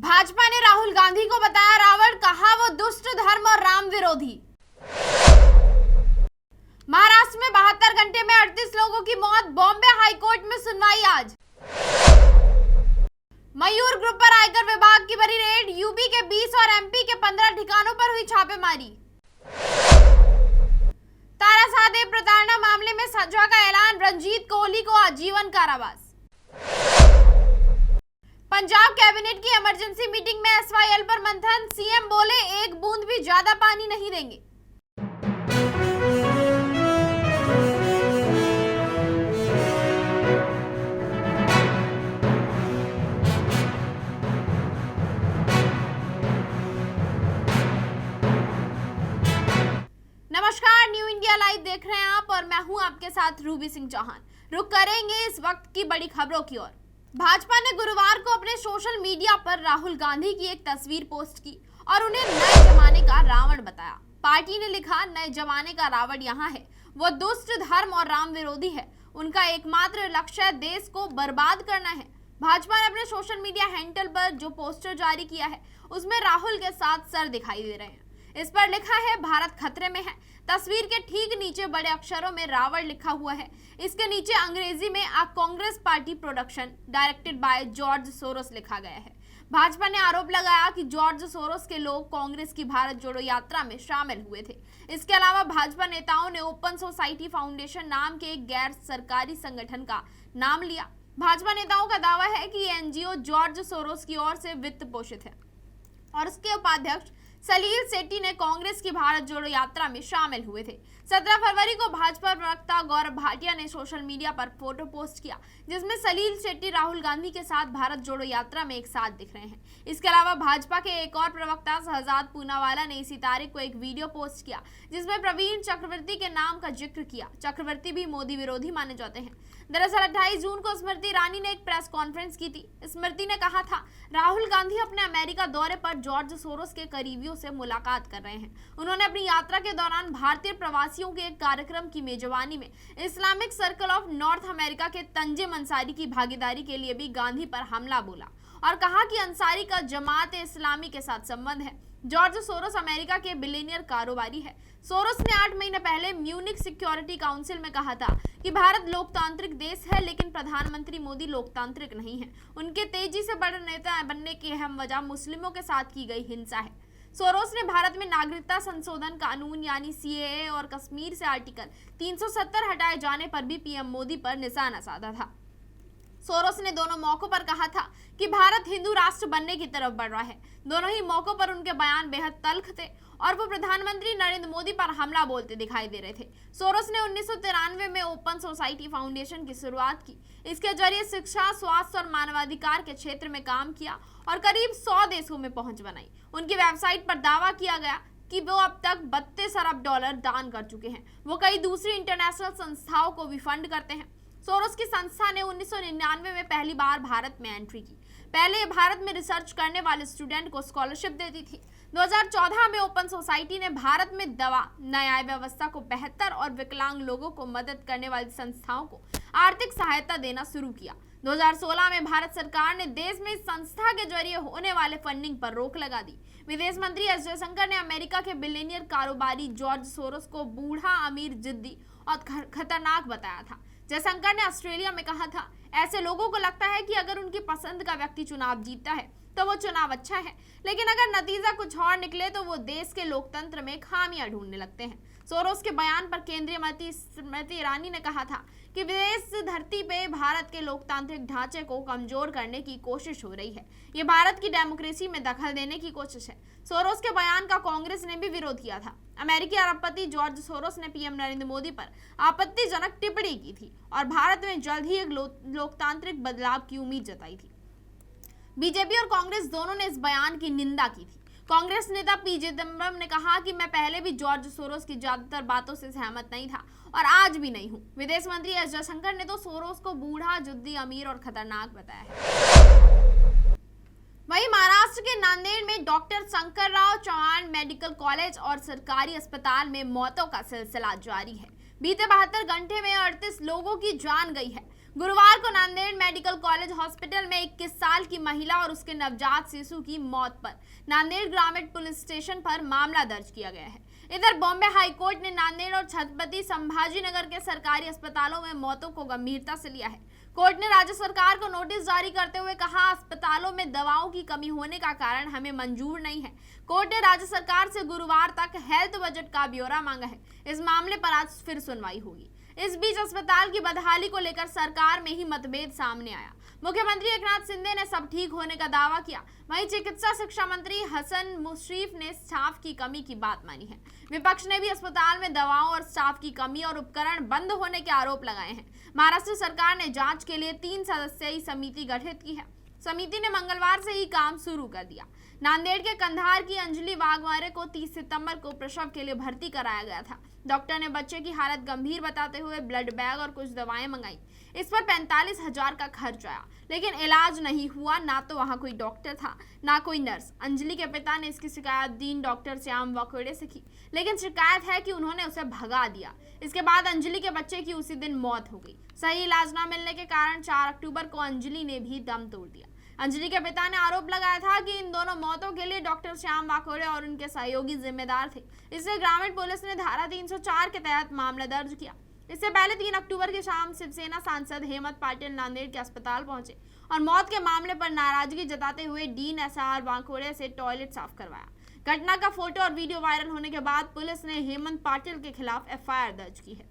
भाजपा ने राहुल गांधी को बताया रावण, कहा वो दुष्ट, धर्म और राम विरोधी। महाराष्ट्र में 72 घंटे में 38 लोगों की मौत, बॉम्बे हाईकोर्ट में सुनवाई आज। मयूर ग्रुप पर आयकर विभाग की बड़ी रेड, यूपी के 20 और एमपी के 15 ठिकानों पर हुई छापेमारी। तारा साहदेव प्रताड़ना मामले में सजा का ऐलान, रणजीत कोहली को आजीवन कारावास। पंजाब कैबिनेट की इमरजेंसी मीटिंग में एसवाईएल पर मंथन, सीएम बोले एक बूंद भी ज्यादा पानी नहीं देंगे। नमस्कार, न्यू इंडिया लाइव देख रहे हैं आप और मैं हूं आपके साथ रूबी सिंह चौहान। रुक करेंगे इस वक्त की बड़ी खबरों की ओर। भाजपा ने गुरुवार को अपने सोशल मीडिया पर राहुल गांधी की एक तस्वीर पोस्ट की और उन्हें नए जमाने का रावण बताया। पार्टी ने लिखा, नए जमाने का रावण यहाँ है, वो दुष्ट, धर्म और राम विरोधी है। उनका एकमात्र लक्ष्य देश को बर्बाद करना है। भाजपा ने अपने सोशल मीडिया हैंडल पर जो पोस्टर जारी किया है उसमें राहुल के साथ सर दिखाई दे रहे हैं। इस पर लिखा है, भारत खतरे में है। तस्वीर के ठीक नीचे बड़े अक्षरों में रावण लिखा हुआ है। इसके नीचे अंग्रेजी में a Congress party production directed by George Soros लिखा गया है। भाजपा ने आरोप लगाया कि जॉर्ज सोरोस के लोग कांग्रेस की भारत जोड़ो यात्रा में शामिल हुए थे। इसके अलावा भाजपा नेताओं ने ओपन सोसाइटी फाउंडेशन नाम के एक गैर सरकारी संगठन का नाम लिया। भाजपा नेताओं का दावा है कि ये एनजीओ जॉर्ज सोरोस की ओर से वित्त पोषित है और उसके उपाध्यक्ष सलील शेट्टी ने कांग्रेस की भारत जोड़ो यात्रा में शामिल हुए थे। 17 फरवरी को भाजपा प्रवक्ता गौरव भाटिया ने सोशल मीडिया पर फोटो पोस्ट किया जिसमें सलील शेट्टी राहुल गांधी के साथ भारत जोड़ो यात्रा में एक साथ दिख रहे हैं। इसके अलावा भाजपा के एक और प्रवक्ता शहजाद पूनावाला ने इसी तारीख को एक वीडियो पोस्ट किया जिसमें प्रवीण चक्रवर्ती के नाम का जिक्र किया। चक्रवर्ती भी मोदी विरोधी माने जाते हैं। दरअसल 28 जून को स्मृति ईरानी ने एक प्रेस कॉन्फ्रेंस की थी। स्मृति ने कहा था, राहुल गांधी अपने अमेरिका दौरे पर जॉर्ज सोरोस के करीबियों से मुलाकात कर रहे हैं। उन्होंने अपनी यात्रा के दौरान भारतीय प्रवासियों के एक कार्यक्रम की मेजबानी में Islamic circle of north America के तंजिम अंसारी की भागीदारी के लिए भी गांधी पर हमला बोला और कहा कि अंसारी का जमात इस्लामी के साथ संबंध है। जॉर्ज सोरोस अमेरिका के बिलियनियर कारोबारी है। सोरोस ने 8 महीने पहले म्यूनिक सिक्योरिटी काउंसिल में कहा था कि भारत लोकतांत्रिक देश है लेकिन प्रधानमंत्री मोदी लोकतांत्रिक नहीं है। उनके तेजी से बड़े नेता बनने की अहम वजह मुस्लिमों के साथ की गई हिंसा है। सोरोस ने भारत में नागरिकता संशोधन कानून यानी सीएए और कश्मीर से आर्टिकल 370 हटाए जाने पर भी पीएम मोदी पर निशाना साधा था। सोरोस ने दोनों मौकों पर कहा था कि भारत हिंदू राष्ट्र बनने की तरफ बढ़ रहा है। दोनों ही मौकों पर उनके बयान बेहद तल्ख थे और वो प्रधानमंत्री नरेंद्र मोदी पर हमला बोलते दिखाई दे रहे थे। सोरोस ने 1993 में ओपन सोसाइटी फाउंडेशन की शुरुआत की। इसके जरिए शिक्षा, स्वास्थ्य और मानवाधिकार के क्षेत्र में काम किया और करीब 100 देशों में पहुंच बनाई। उनकी वेबसाइट पर दावा किया गया कि वो अब तक 32 अरब डॉलर दान कर चुके हैं। वो कई दूसरी इंटरनेशनल संस्थाओं को भी फंड करते हैं। सोरोस की संस्था ने 1999 में पहली बार भारत में एंट्री की। पहले भारत में रिसर्च करने वाले स्टूडेंट को स्कॉलरशिप देती थी। 2014 में ओपन सोसाइटी ने भारत में दवा, न्याय व्यवस्था को बेहतर और विकलांग लोगों को मदद करने वाली संस्थाओं को आर्थिक सहायता देना शुरू किया। 2016 में भारत सरकार ने देश में इस संस्था के जरिए होने वाले फंडिंग पर रोक लगा दी। विदेश मंत्री एस जयशंकर ने अमेरिका के बिलियनियर कारोबारी जॉर्ज सोरोस को बूढ़ा, अमीर, जिद्दी और खतरनाक बताया था। जयशंकर ने ऑस्ट्रेलिया में कहा था, ऐसे लोगों को लगता है कि अगर उनकी पसंद का व्यक्ति चुनाव जीतता है तो वो चुनाव अच्छा है, लेकिन अगर नतीजा कुछ और निकले तो वो देश के लोकतंत्र में खामियां ढूंढने लगते हैं। सोरोस के बयान पर केंद्रीय मंत्री स्मृति ईरानी ने कहा था कि विदेश धरती पे भारत के लोकतांत्रिक ढांचे को कमजोर करने की कोशिश हो रही है। ये भारत की डेमोक्रेसी में दखल देने की कोशिश है। सोरोस के बयान का कांग्रेस ने भी विरोध किया था। अमेरिकी अरबपति जॉर्ज सोरोस ने पीएम नरेंद्र मोदी पर आपत्तिजनक टिप्पणी की थी और भारत में जल्द ही एक लोकतांत्रिक बदलाव की उम्मीद जताई थी। बीजेपी और कांग्रेस दोनों ने इस बयान की निंदा की थी। कांग्रेस नेता पी चिदंबरम ने कहा कि मैं पहले भी जॉर्ज सोरोस की ज्यादातर बातों से सहमत नहीं था और आज भी नहीं हूं। विदेश मंत्री एस जयशंकर ने तो सोरोस को बूढ़ा, जिद्दी, अमीर और खतरनाक बताया है। वहीं महाराष्ट्र के नांदेड़ में doctor Shankarrao Chavan medical college और सरकारी अस्पताल में मौतों का सिलसिला जारी है। बीते 72 घंटे में 38 लोगों की जान गई है। गुरुवार को नांदेड़ मेडिकल कॉलेज हॉस्पिटल में 21 साल की महिला और उसके नवजात शिशु की मौत पर नांदेड़ ग्रामीण पुलिस स्टेशन पर मामला दर्ज किया गया है। इधर बॉम्बे हाई कोर्ट ने नांदेड़ और छत्रपति संभाजीनगर के सरकारी अस्पतालों में मौतों को गंभीरता से लिया है। कोर्ट ने राज्य सरकार को नोटिस जारी करते हुए कहा, अस्पतालों में दवाओं की कमी होने का कारण हमें मंजूर नहीं है। कोर्ट ने राज्य सरकार से गुरुवार तक हेल्थ बजट का ब्यौरा मांगा है। इस मामले पर आज फिर सुनवाई होगी। इस बीच अस्पताल की बदहाली को लेकर सरकार में ही मतभेद सामने आया। मुख्यमंत्री एकनाथ शिंदे ने सब ठीक होने का दावा किया, वहीं चिकित्सा शिक्षा मंत्री हसन मुशर्रफ ने स्टाफ की कमी की बात मानी है। विपक्ष ने भी अस्पताल में दवाओं और स्टाफ की कमी और उपकरण बंद होने के आरोप लगाए हैं। महाराष्ट्र सरकार ने जांच के लिए 3 सदस्यीय समिति गठित की है। समिति ने मंगलवार से ही काम शुरू कर दिया। नांदेड़ के कंधार की अंजलि वाघमारे को 30 सितंबर को प्रसव के लिए भर्ती कराया गया था। डॉक्टर ने बच्चे की हालत गंभीर बताते हुए ब्लड बैग और कुछ दवाएं मंगाई। इस पर 45,000 का खर्च आया, लेकिन इलाज नहीं हुआ। ना तो वहां कोई डॉक्टर था, ना कोई नर्स। अंजलि के पिता ने इसकी शिकायत दीन डॉक्टर श्याम वाकोड़े से की, लेकिन शिकायत है कि उन्होंने उसे भगा दिया। इसके बाद अंजलि के बच्चे की उसी दिन मौत हो गई। सही इलाज न मिलने के कारण 4 अक्टूबर को अंजलि ने भी दम तोड़ दिया। अंजलि के पिता ने आरोप लगाया था कि इन दोनों मौतों के लिए डॉक्टर श्याम वाकोड़े और उनके सहयोगी जिम्मेदार थे। इसलिए ग्रामीण पुलिस ने धारा 304 के तहत मामला दर्ज किया। इससे पहले 3 अक्टूबर की शाम शिवसेना सांसद हेमंत पाटिल नांदेड़ के अस्पताल पहुंचे और मौत के मामले पर नाराजगी जताते हुए डीन एसआर वाकोड़े से टॉयलेट साफ करवाया। घटना का फोटो और वीडियो वायरल होने के बाद पुलिस ने हेमंत पाटिल के खिलाफ एफआईआर दर्ज की है।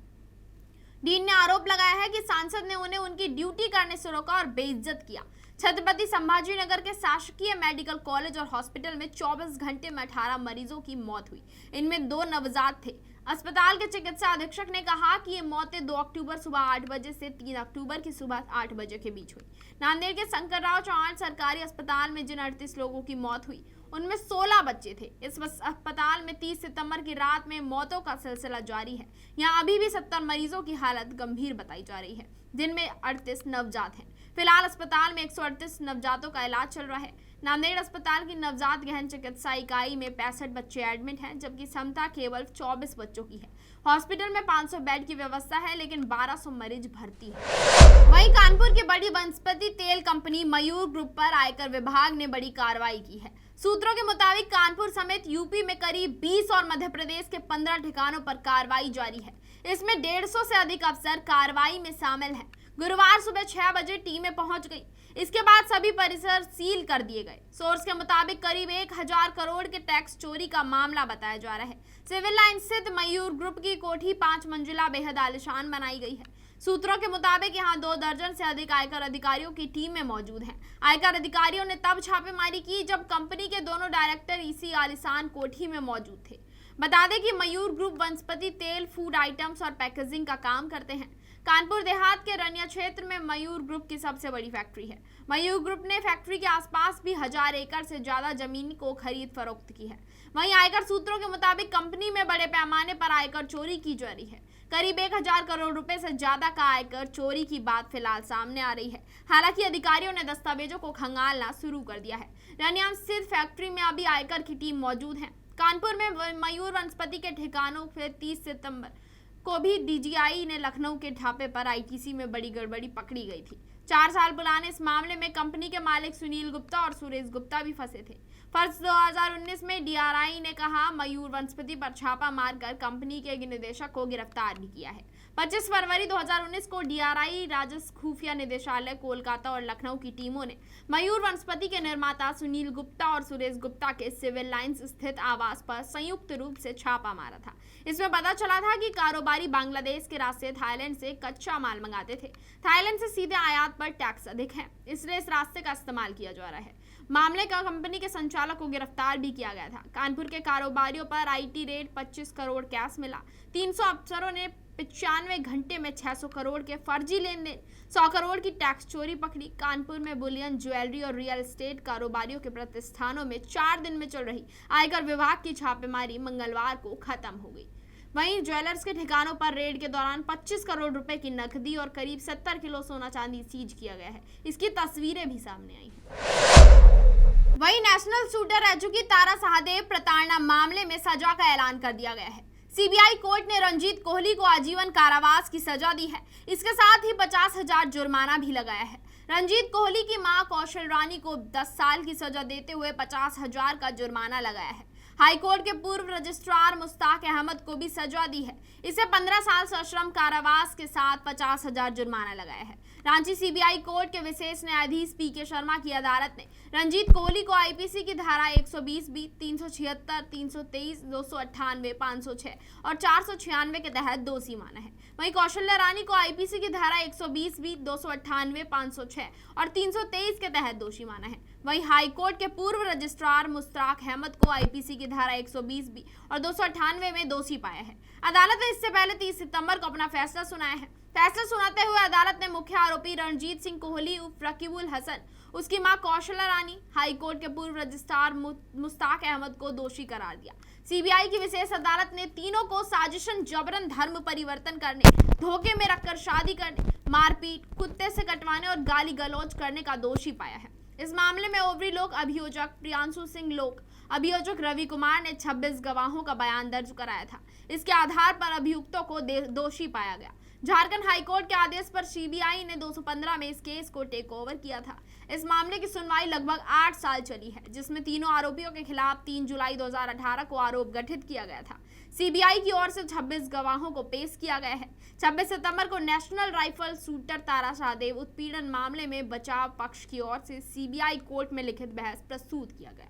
डीन ने आरोप लगाया है कि सांसद ने उन्हें उनकी ड्यूटी करने से रोका और बेइज्जत किया। छत्रपति संभाजीनगर के शासकीय मेडिकल कॉलेज और हॉस्पिटल में 24 घंटे में 18 मरीजों की मौत हुई। इनमें 2 नवजात थे। अस्पताल के चिकित्सा अधीक्षक ने कहा कि ये मौतें 2 अक्टूबर सुबह 8 बजे से 3 अक्टूबर की सुबह 8 बजे के बीच हुई। नांदेड़ के शंकरराव चौहान सरकारी अस्पताल में जिन 38 लोगों की मौत हुई, उनमें 16 बच्चे थे। इस अस्पताल में 30 सितंबर की रात में मौतों का सिलसिला जारी है। यहाँ अभी भी 70 मरीजों की हालत गंभीर बताई जा रही है, जिनमें 38 नवजात हैं। फिलहाल अस्पताल में 138 नवजातों का इलाज चल रहा है। नांदेड़ अस्पताल की नवजात गहन चिकित्सा इकाई में 65 बच्चे एडमिट हैं, जबकि क्षमता केवल 24 बच्चों की है। हॉस्पिटल में 500 बेड की व्यवस्था है, लेकिन 1200 मरीज भर्ती है। वहीं कानपुर की बड़ी वनस्पति तेल कंपनी मयूर ग्रुप पर आयकर विभाग ने बड़ी कार्रवाई की है। सूत्रों के मुताबिक कानपुर समेत यूपी में करीब 20 और मध्य प्रदेश के 15 ठिकानों पर कार्रवाई जारी है। इसमें 150 से अधिक अफसर कार्रवाई में शामिल हैं। गुरुवार सुबह 6 बजे टीमें पहुंच गई। इसके बाद सभी परिसर सील कर दिए गए। सोर्स के मुताबिक करीब 1000 करोड़ के टैक्स चोरी का मामला बताया जा रहा है। सिविल लाइन स्थित मयूर ग्रुप की कोठी 5 मंजिला बेहद आलीशान बनाई गई है। सूत्रों के मुताबिक यहाँ 2 दर्जन से अधिक आयकर अधिकारियों की टीमें मौजूद हैं। आयकर अधिकारियों ने तब छापेमारी की जब कंपनी के दोनों डायरेक्टर इसी आलीशान कोठी में मौजूद थे। बता दें कि मयूर ग्रुप वनस्पति तेल, फूड आइटम्स और पैकेजिंग का काम करते हैं। कानपुर देहात के रनिया क्षेत्र में मयूर ग्रुप की सबसे बड़ी फैक्ट्री है। मयूर ग्रुप ने फैक्ट्री के आसपास भी 1000 एकड़ से ज्यादा जमीन को खरीद फरोख्त की है। वहीं आयकर सूत्रों के मुताबिक कंपनी में बड़े पैमाने पर आयकर चोरी की जा रही है। करीब 1000 करोड़ रुपए से ज्यादा का आयकर चोरी की बात फिलहाल सामने आ रही है। हालांकि अधिकारियों ने दस्तावेजों को खंगालना शुरू कर दिया है। रनिया स्थित फैक्ट्री में अभी आयकर की टीम मौजूद है। कानपुर में मयूर वनस्पति के ठिकानों पर 30 सितंबर को भी डीजीआई ने लखनऊ के ढाबे पर आईटीसी में बड़ी गड़बड़ी पकड़ी गई थी। 4 साल पुराने इस मामले में कंपनी के मालिक सुनील गुप्ता और सुरेश गुप्ता भी फंसे थे। फर्स्ट 2019 में डीआरआई ने कहा मयूर वनस्पति पर छापा मारकर कंपनी के निदेशक को गिरफ्तार भी किया है। 25 फरवरी 2019 को डीआरआई, राजस्व खुफिया निदेशालय कोलकाता और लखनऊ की टीमों ने मयूर वनस्पति के निर्माता सुनील गुप्ता और सुरेश गुप्ता के सिविल लाइंस स्थित आवास पर संयुक्त रूप से छापा मारा था। इसमें पता चला था कि कारोबारी बांग्लादेश के रास्ते थाईलैंड से कच्चा माल मंगाते थे। थाईलैंड से सीधे आयात पर टैक्स अधिक है, इसलिए इस रास्ते का इस्तेमाल किया जा रहा है। मामले का कंपनी के संचालक को गिरफ्तार भी किया गया था। कानपुर के कारोबारियों पर आईटी रेड 25 करोड़ कैश मिला। 300 अफसरों ने 95 घंटे में 600 करोड़ के फर्जी लेन देन, 100 करोड़ की टैक्स चोरी पकड़ी। कानपुर में बुलियन, ज्वेलरी और रियल एस्टेट कारोबारियों के प्रतिष्ठानों में 4 दिन में चल रही आयकर विभाग की छापेमारी मंगलवार को खत्म हो गई। वहीं ज्वेलर्स के ठिकानों पर रेड के दौरान 25 करोड़ रुपए की नकदी और करीब 70 किलो सोना चांदी सीज किया गया है। इसकी तस्वीरें भी सामने आई हैं। वहीं नेशनल शूटर रह चुकी तारा शाहदेव प्रताड़ना मामले में सजा का ऐलान कर दिया गया है। सीबीआई कोर्ट ने रंजीत कोहली को आजीवन कारावास की सजा दी है। इसके साथ ही 50,000 जुर्माना भी लगाया है। रंजीत कोहली की मां कौशल रानी को 10 साल की सजा देते हुए 50,000 का जुर्माना लगाया है। हाईकोर्ट के पूर्व रजिस्ट्रार मुश्ताक अहमद को भी सजा दी है। इसे 15 साल सश्रम कारावास के साथ 50,000 जुर्माना लगाया है। रांची सीबीआई कोर्ट के विशेष न्यायाधीश पीके शर्मा की अदालत ने रंजीत कोहली को आईपीसी की धारा 120B, 376, 323, 298, 506 और 496 के तहत दोषी माना है। वहीं कौशल्या रानी को आईपीसी की धारा 120B, 298, 506 और 323 के तहत दोषी माना है। वहीं हाईकोर्ट के पूर्व रजिस्ट्रार मुश्ताक अहमद को आईपीसी की धारा 120B और 298 में दोषी पाया है। अदालत ने इससे पहले 30 सितंबर को अपना फैसला सुनाया है। फैसला सुनाते हुए अदालत ने मुख्य आरोपी रणजीत सिंह कोहली उर्फ रकीबुल हसन, उसकी मां कौशल्या रानी, हाईकोर्ट के पूर्व रजिस्ट्रार मुश्ताक अहमद को दोषी करार दिया। सीबीआई की विशेष अदालत ने तीनों को साजिशन, जबरन धर्म परिवर्तन करने, धोखे में रखकर शादी करने, मारपीट, कुत्ते से कटवाने और गाली गलौज करने का दोषी पाया है। इस मामले में ओवरी लोक अभियोजक प्रियांशु सिंह लोक अभियोजक रवि कुमार ने 26 गवाहों का बयान दर्ज कराया था। इसके आधार पर अभियुक्तों को दोषी पाया गया। झारखंड हाईकोर्ट के आदेश पर सीबीआई ने 215 में इस केस को टेक ओवर किया था। इस मामले की सुनवाई लगभग 8 साल चली है, जिसमें तीनों आरोपियों के खिलाफ 3 जुलाई 2018 को आरोप गठित किया गया था। सीबीआई की ओर से 26 गवाहों को पेश किया गया है। 26 सितंबर को नेशनल राइफल शूटर तारा शाहदेव उत्पीड़न मामले में बचाव पक्ष की ओर से सीबीआई कोर्ट में लिखित बहस प्रस्तुत किया गया।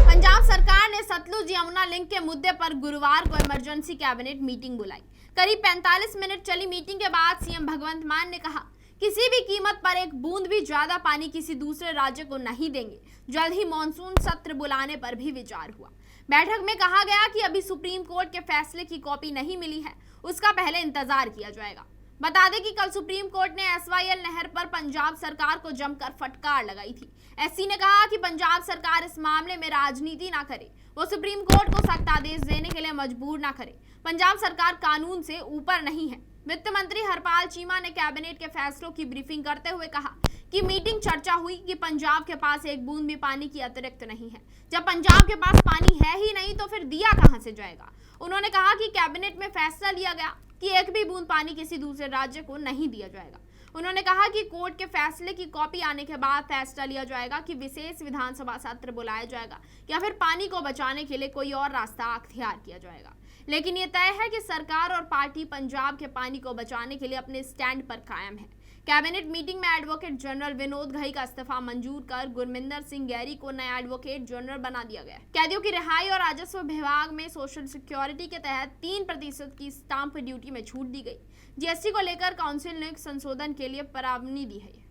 पंजाब सरकार ने सतलुज यमुना लिंक के मुद्दे पर गुरुवार को इमरजेंसी कैबिनेट मीटिंग बुलाई। करीब 45 मिनट चली मीटिंग के बाद सीएम भगवंत मान ने कहा, किसी भी कीमत पर एक बूंद भी ज्यादा पानी किसी दूसरे राज्य को नहीं देंगे। जल्द ही मॉनसून सत्र बुलाने पर भी विचार हुआ। बैठक में कहा गया कि अभी सुप्रीम कोर्ट के फैसले की कॉपी नहीं मिली है, उसका पहले इंतजार किया जाएगा। बता दें कि कल सुप्रीम कोर्ट ने एसवाईएल नहर पर पंजाब सरकार को जमकर फटकार लगाई थी। एससी ने कहा कि पंजाब सरकार इस मामले में राजनीति ना करे, वो सुप्रीम कोर्ट को सख्त आदेश देने के लिए मजबूर ना करे। पंजाब सरकार कानून से ऊपर नहीं है। वित्त मंत्री हरपाल चीमा ने कैबिनेट के फैसलों की ब्रीफिंग करते हुए कहा कि मीटिंग चर्चा हुई कि पंजाब के पास एक बूंद भी पानी की अतिरिक्त नहीं है। जब पंजाब के पास पानी है ही नहीं तो फिर दिया कहां से जाएगा। उन्होंने कहा कि कैबिनेट में फैसला लिया गया कि एक भी बूंद पानी किसी दूसरे राज्य को नहीं दिया जाएगा। उन्होंने कहा कि कोर्ट के फैसले की कॉपी आने के बाद फैसला लिया जाएगा कि विशेष विधानसभा सत्र बुलाया जाएगा या फिर पानी को बचाने के लिए कोई और रास्ता अख्तियार किया जाएगा। लेकिन ये तय है कि सरकार और पार्टी पंजाब के पानी को बचाने के लिए अपने स्टैंड पर कायम है। कैबिनेट मीटिंग में एडवोकेट जनरल विनोद घई का इस्तीफा मंजूर कर गुरमिंदर सिंह गैरी को नया एडवोकेट जनरल बना दिया गया। कैदियों की रिहाई और राजस्व विभाग में सोशल सिक्योरिटी के तहत 3% की स्टाम्प ड्यूटी में छूट दी गई। जीएसटी को लेकर काउंसिल ने संशोधन के लिए परामर्श दी है।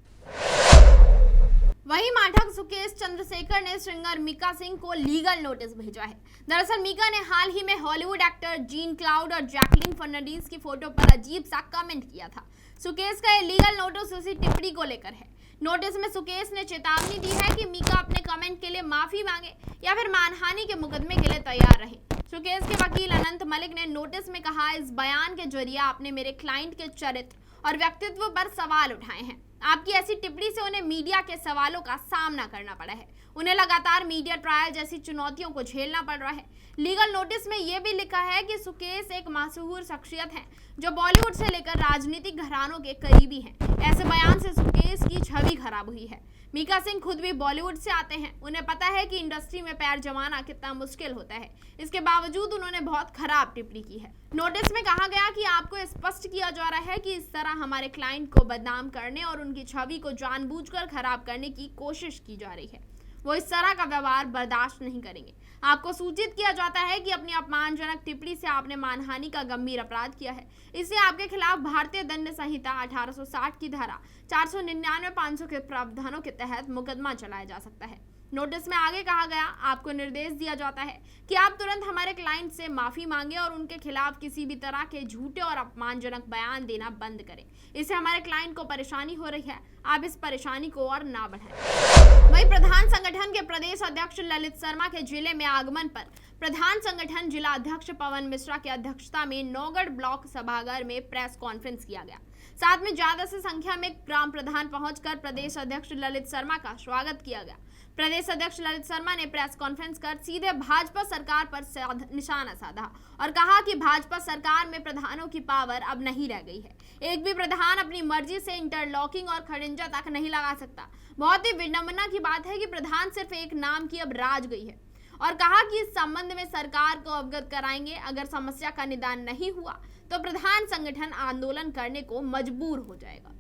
वहीं माठग सुकेश चंद्रशेखर ने सिंगर मीका सिंह को लीगल नोटिस भेजा है। दरअसल मीका ने हाल ही में हॉलीवुड एक्टर जीन क्लाउड और जैकलीन फर्नांडीज की फोटो पर अजीब सा कमेंट किया था। सुकेश का ये लीगल नोटिस उसी टिप्पणी को लेकर है। नोटिस में सुकेश ने चेतावनी दी है कि मीका अपने कमेंट के लिए माफी मांगे या फिर मानहानि के मुकदमे के लिए तैयार रहे। सुकेश के वकील अनंत मलिक ने नोटिस में कहा, इस बयान के जरिए आपने मेरे क्लाइंट के चरित्र और व्यक्तित्व पर सवाल उठाए हैं। आपकी ऐसी टिप्पणी से उन्हें मीडिया के सवालों का सामना करना पड़ा है। उन्हें लगातार मीडिया ट्रायल जैसी चुनौतियों को झेलना पड़ रहा है। लीगल नोटिस में यह भी लिखा है कि सुकेश एक मशहूर शख्सियत है जो बॉलीवुड से लेकर राजनीतिक घरानों के करीबी हैं। ऐसे बयान से सुकेश की छवि खराब हुई है। मीका सिंह खुद भी बॉलीवुड से आते हैं। उन्हें पता है कि इंडस्ट्री में पैर जमाना कितना मुश्किल होता है। इसके बावजूद उन्होंने बहुत खराब टिप्पणी की है। नोटिस में कहा गया कि आपको स्पष्ट किया जा रहा है कि इस तरह हमारे क्लाइंट को बदनाम करने और उनकी छवि को जानबूझकर खराब करने की कोशिश की जा रही है। वो इस तरह का व्यवहार बर्दाश्त नहीं करेंगे। आपको सूचित किया जाता है कि अपनी अपमानजनक टिप्पणी से आपने मानहानि का गंभीर अपराध किया है। इससे आपके खिलाफ भारतीय दंड संहिता 1860 की धारा 499, 500 के प्रावधानों के तहत मुकदमा चलाया जा सकता है। नोटिस में आगे कहा गया, आपको निर्देश दिया जाता है कि आप तुरंत हमारे क्लाइंट से माफी मांगे और उनके खिलाफ किसी भी तरह के झूठे और अपमानजनक बयान देना बंद करें। इससे हमारे क्लाइंट को परेशानी हो रही है। आप इस परेशानी को और ना बढ़ाएं। वहीं प्रधान संगठन के प्रदेश अध्यक्ष ललित शर्मा के जिले में आगमन पर प्रधान संगठन जिला अध्यक्ष पवन मिश्रा की अध्यक्षता में नौगढ़ ब्लॉक सभागार में प्रेस कॉन्फ्रेंस किया गया। साथ में ज्यादा से संख्या में ग्राम प्रधान पहुंचकर प्रदेश अध्यक्ष ललित शर्मा का स्वागत किया गया। प्रदेश अध्यक्ष ललित शर्मा ने प्रेस कॉन्फ्रेंस कर सीधे भाजपा सरकार पर निशाना साधा और कहा कि भाजपा सरकार में प्रधानों की पावर अब नहीं रह गई है। एक भी प्रधान अपनी मर्जी से इंटरलॉकिंग और खड़ंजा तक नहीं लगा सकता। बहुत ही विडंबना की बात है कि प्रधान सिर्फ एक नाम की अब राज गई है और कहा कि इस संबंध में सरकार को अवगत कराएंगे। अगर समस्या का निदान नहीं हुआ तो प्रधान संगठन आंदोलन करने को मजबूर हो जाएगा।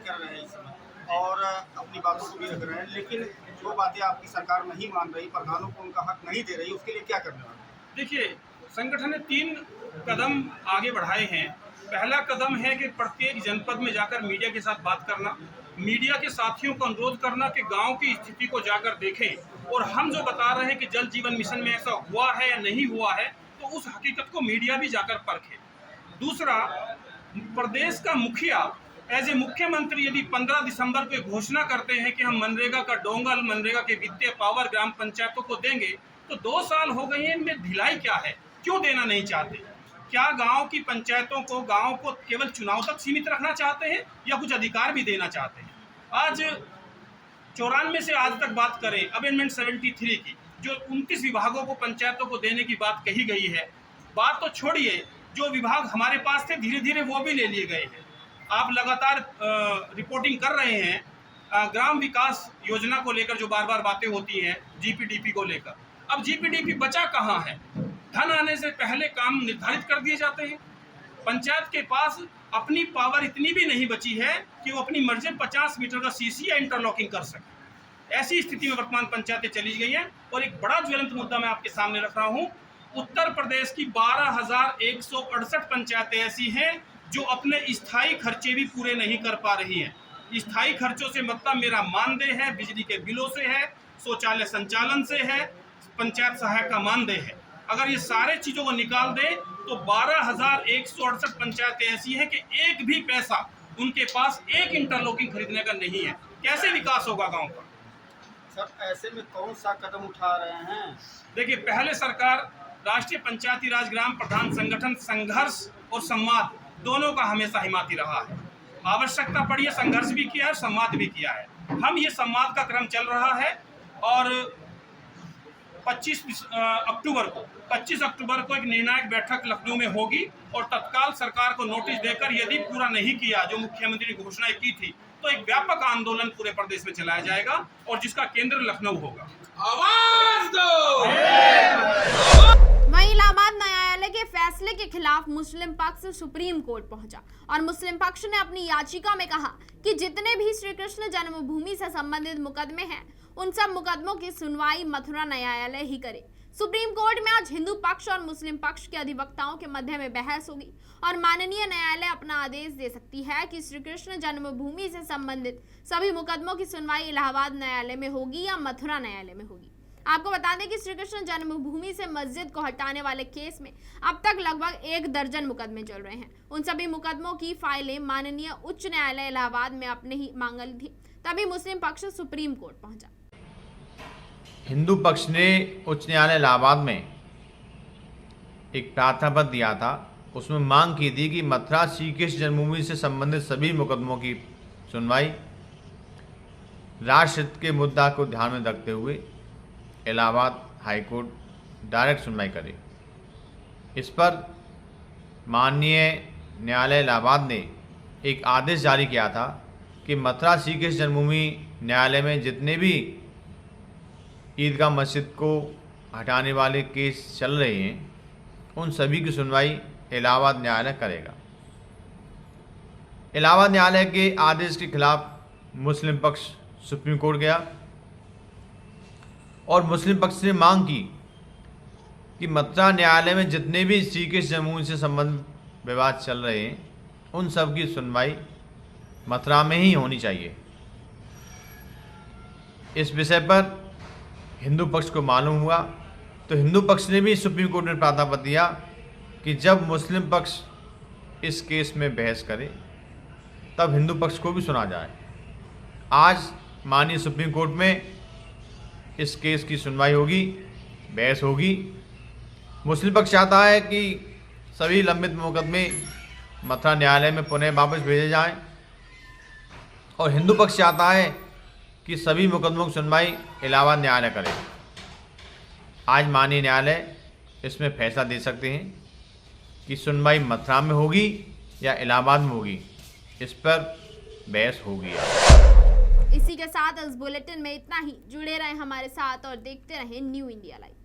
कर रहे हैं इस समय और अपनी बातों को भी रख रहे हैं, लेकिन जो बातें आपकी सरकार नहीं मान रही, प्रधानों को उनका हक नहीं दे रही, उसके लिए क्या करने वाले? देखिए, संगठन ने 3 कदम आगे बढ़ाए हैं। पहला कदम है कि प्रत्येक जनपद में जाकर मीडिया के साथ बात करना, मीडिया के साथियों को अनुरोध करना कि गांव की स्थिति को जाकर देखें और हम जो बता रहे हैं कि जल जीवन मिशन में ऐसा हुआ है या नहीं हुआ है, तो उस हकीकत को मीडिया भी जाकर परखे। दूसरा, प्रदेश का मुखिया एज ए मुख्यमंत्री यदि 15 दिसंबर को घोषणा करते हैं कि हम मनरेगा का डोंगल, मनरेगा के वित्तीय पावर ग्राम पंचायतों को देंगे, तो 2 साल हो गए हैं, इनमें ढिलाई क्या है? क्यों देना नहीं चाहते? क्या गांव की पंचायतों को, गांव को केवल चुनाव तक सीमित रखना चाहते हैं या कुछ अधिकार भी देना चाहते हैं? आज 94 से आज तक बात करें अमेंडमेंट 73 की, जो 29 विभागों को पंचायतों को देने की बात कही गई है, बात तो छोड़िए, जो विभाग हमारे पास थे धीरे धीरे वो भी ले लिए गए हैं। आप लगातार रिपोर्टिंग कर रहे हैं ग्राम विकास योजना को लेकर, जो बार बार बातें होती हैं जीपीडीपी को लेकर। अब जीपीडीपी बचा कहाँ है? धन आने से पहले काम निर्धारित कर दिए जाते हैं। पंचायत के पास अपनी पावर इतनी भी नहीं बची है कि वो अपनी मर्जी 50 मीटर का सीसी या इंटरलॉकिंग कर सके। ऐसी स्थिति में वर्तमान पंचायतें चली गई हैं। और एक बड़ा ज्वलंत मुद्दा मैं आपके सामने रख रहा हूँ। उत्तर प्रदेश की 12,168 पंचायतें ऐसी हैं जो अपने स्थायी खर्चे भी पूरे नहीं कर पा रही हैं। स्थायी खर्चों से मतलब मेरा मानदेय है, बिजली के बिलों से है, शौचालय संचालन से है, पंचायत सहायक का मानदेय है। अगर ये सारे चीज़ों को निकाल दें तो 12,168 पंचायतें ऐसी हैं कि एक भी पैसा उनके पास एक इंटरलॉकिंग खरीदने का नहीं है। कैसे विकास होगा गांव का? सर, ऐसे में कौन सा कदम उठा रहे हैं? देखिए, पहले सरकार राष्ट्रीय पंचायती राज ग्राम प्रधान संगठन संघर्ष और संवाद दोनों का हमेशा हिमाती रहा है। आवश्यकता पड़ी है, संघर्ष भी किया है, संवाद भी किया है। हम ये संवाद का क्रम चल रहा है और 25 अक्टूबर को एक निर्णायक बैठक लखनऊ में होगी और तत्काल सरकार को नोटिस देकर यदि पूरा नहीं किया जो मुख्यमंत्री ने घोषणा की थी, तो एक व्यापक आंदोलन पूरे प्रदेश में चलाया जाएगा और जिसका केंद्र लखनऊ होगा। आवाज दो। वहीं इलाहाबाद न्यायालय के फैसले के खिलाफ मुस्लिम पक्ष सुप्रीम कोर्ट पहुंचा और मुस्लिम पक्ष ने अपनी याचिका में कहा कि जितने भी श्री कृष्ण जन्मभूमि से संबंधित मुकदमे हैं, उन सब मुकदमों की सुनवाई मथुरा न्यायालय ही करे। सुप्रीम कोर्ट में आज हिंदू पक्ष और मुस्लिम पक्ष के अधिवक्ताओं के मध्य में बहस होगी और माननीय न्यायालय अपना आदेश दे सकती है कि श्री कृष्ण जन्मभूमि से संबंधित सभी मुकदमों की सुनवाई इलाहाबाद न्यायालय में होगी या मथुरा न्यायालय में होगी। आपको बता दें कि श्री कृष्ण जन्मभूमि से मस्जिद को हटाने वाले केस में अब तक लगभग 1 दर्जन मुकदमे चल रहे हैं। उन सभी मुकदमों की फाइलें माननीय उच्च न्यायालय इलाहाबाद में अपने ही मांग ली थी, तभी मुस्लिम पक्ष सुप्रीम कोर्ट पहुंचा। हिंदू पक्ष ने उच्च न्यायालय इलाहाबाद में एक प्रार्थना पत्र दिया था। उसमें मांग की थी कि मथुरा श्री कृष्ण जन्मभूमि से संबंधित सभी मुकदमों की सुनवाई राष्ट्रहित के मुद्दा को ध्यान में रखते हुए इलाहाबाद हाईकोर्ट डायरेक्ट सुनवाई करे। इस पर माननीय न्यायालय इलाहाबाद ने एक आदेश जारी किया था कि मथुरा श्री कृष्ण जन्मभूमि न्यायालय में जितने भी ईदगाह मस्जिद को हटाने वाले केस चल रहे हैं, उन सभी की सुनवाई इलाहाबाद न्यायालय करेगा। इलाहाबाद न्यायालय के आदेश के खिलाफ मुस्लिम पक्ष सुप्रीम कोर्ट गया और मुस्लिम पक्ष ने मांग की कि मथुरा न्यायालय में जितने भी श्री कृष्ण जन्मभूमि से संबंधित विवाद चल रहे हैं, उन सब की सुनवाई मथुरा में ही होनी चाहिए। इस विषय पर हिंदू पक्ष को मालूम हुआ तो हिंदू पक्ष ने भी सुप्रीम कोर्ट में प्रार्थना पत्र दिया कि जब मुस्लिम पक्ष इस केस में बहस करे तब हिंदू पक्ष को भी सुना जाए। आज माननीय सुप्रीम कोर्ट में इस केस की सुनवाई होगी, बहस होगी। मुस्लिम पक्ष चाहता है कि सभी लंबित मुकदमे मथुरा न्यायालय में पुनः वापस भेजे जाएं और हिंदू पक्ष चाहता है कि सभी मुकदमों की सुनवाई इलाहाबाद न्यायालय करे। आज माननीय न्यायालय इसमें फैसला दे सकते हैं कि सुनवाई मथुरा में होगी या इलाहाबाद में होगी, इस पर बहस होगी। इसी के साथ इस बुलेटिन में इतना ही। जुड़े रहें हमारे साथ और देखते रहें न्यू इंडिया लाइव।